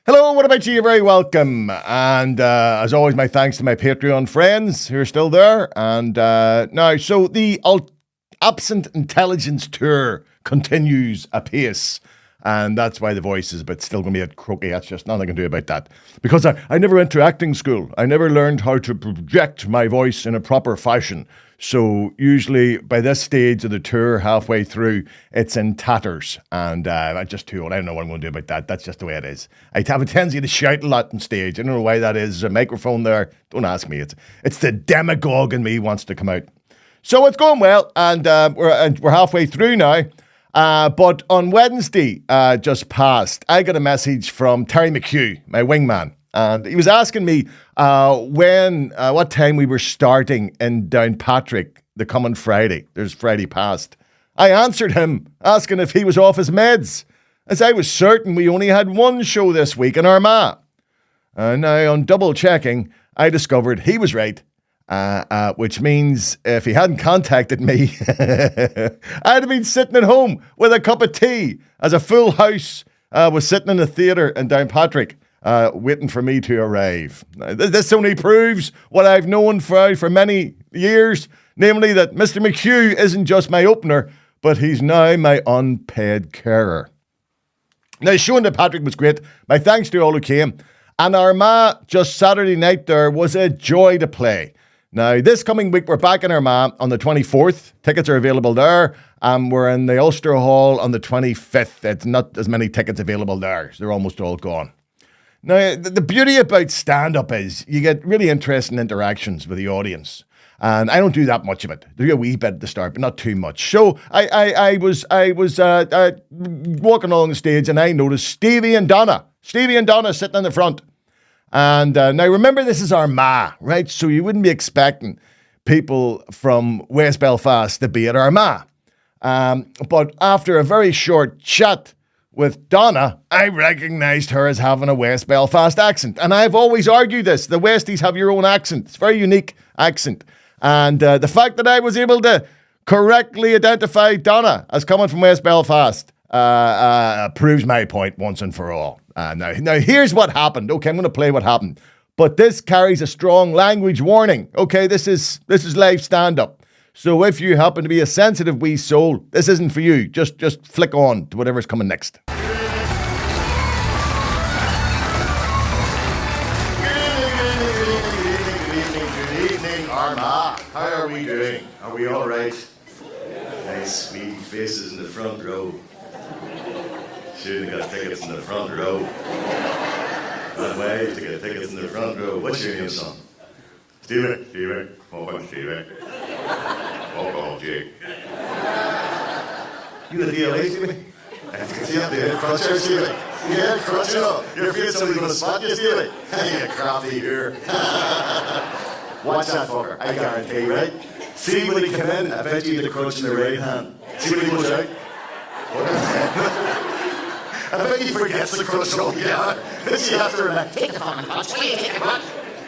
Hello, what about you? You're very welcome. And as always, my thanks to my Patreon friends who are still there. And now, so the Absent Intelligence Tour continues apace. And that's why the voice is still going to be a bit croaky. That's just nothing I can do about that. Because I never went to acting school. I never learned how to project my voice in a proper fashion. So usually by this stage of the tour, halfway through, it's in tatters. And I'm just too old. I don't know what I'm going to do about that. That's just the way it is. I have a tendency to shout a lot on stage. I don't know why that is. There's a microphone there. Don't ask me. It's the demagogue in me wants to come out. So it's going well. And we're halfway through now. But on Wednesday, just past, I got a message from Terry McHugh, my wingman. And he was asking me what time we were starting in Downpatrick the coming Friday. There's Friday past. I answered him, asking if he was off his meds, as I was certain we only had one show this week in Armagh. Now, on double checking, I discovered he was right, which means if he hadn't contacted me, I'd have been sitting at home with a cup of tea as a full house was sitting in the theatre in Downpatrick. Waiting for me to arrive. This only proves what I've known for many years, namely that Mr. McHugh isn't just my opener, but he's now my unpaid carer. Now, the show in Patrick was great. My thanks to all who came. And Armagh, just Saturday night there, was a joy to play. Now, this coming week, we're back in Armagh on the 24th. Tickets are available there. We're in the Ulster Hall on the 25th. It's not as many tickets available there. They're almost all gone. Now, the beauty about stand-up is you get really interesting interactions with the audience. And I don't do that much of it. I do a wee bit at the start, but not too much. So I was walking along the stage and I noticed Stevie and Donna sitting in the front. And now remember, this is Armagh, right? So you wouldn't be expecting people from West Belfast to be at Armagh. But after a very short chat with Donna, I recognised her as having a West Belfast accent. And I've always argued this. The Westies have your own accent. It's a very unique accent. And the fact that I was able to correctly identify Donna as coming from West Belfast proves my point once and for all. Now, here's what happened. Okay, I'm going to play what happened. But this carries a strong language warning. Okay, this is live stand-up. So if you happen to be a sensitive wee soul, this isn't for you. Just flick on to whatever's coming next. Good evening, Armagh. How are we doing? Are we all right? Nice sweet faces in the front row. Shouldn't have got tickets in the front row. That way to get tickets in the front row. What's your name, son? Stevie. Oh, Stevie. Oh, Jake. You the DLA, Stevie? I can see up there, crutcher, Stevie. Yeah, crutcher. You're afraid somebody's going to spot you, Stevie. You crafty here. Watch that fucker, I guarantee, right? See when he come in, I bet you get the crutch in the right hand. See when he goes out? I bet he forgets the crutch altogether. See after him. Take the fucking crutch. Will you take the crutch?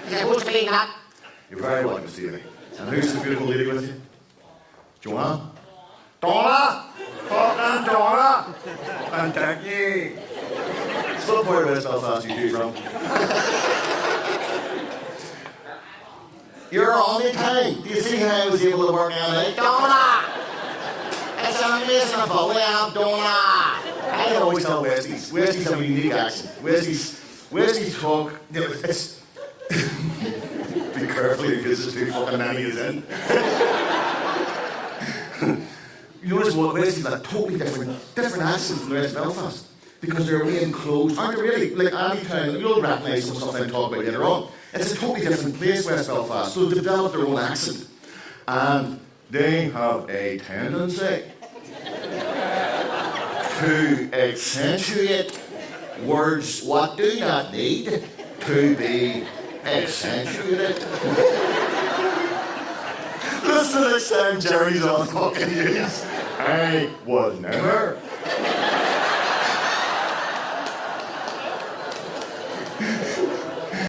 Is it supposed to be that? You're very welcome, Stevie. And who's the beautiful lady with you? Joanne? Donna! Fucking Donna! Kentucky! What part of West Belfast are you from? You're on the time. Do you see how I was able to work out it? Donna! It's unreasonable, Donna! I always tell Westies have a unique accent. Westies talk, it's... Be careful because there's two fucking nannies in. You notice what Westies have a totally different accent from the rest of Belfast. Because they're really enclosed, aren't they really? Like any town, you'll recognise some stuff I talk about later on. It's a totally different place, West Belfast, so they've developed their own accent. And they have a tendency to accentuate words what do not need to be accentuated. This is the next time Jerry's on fucking news. I was never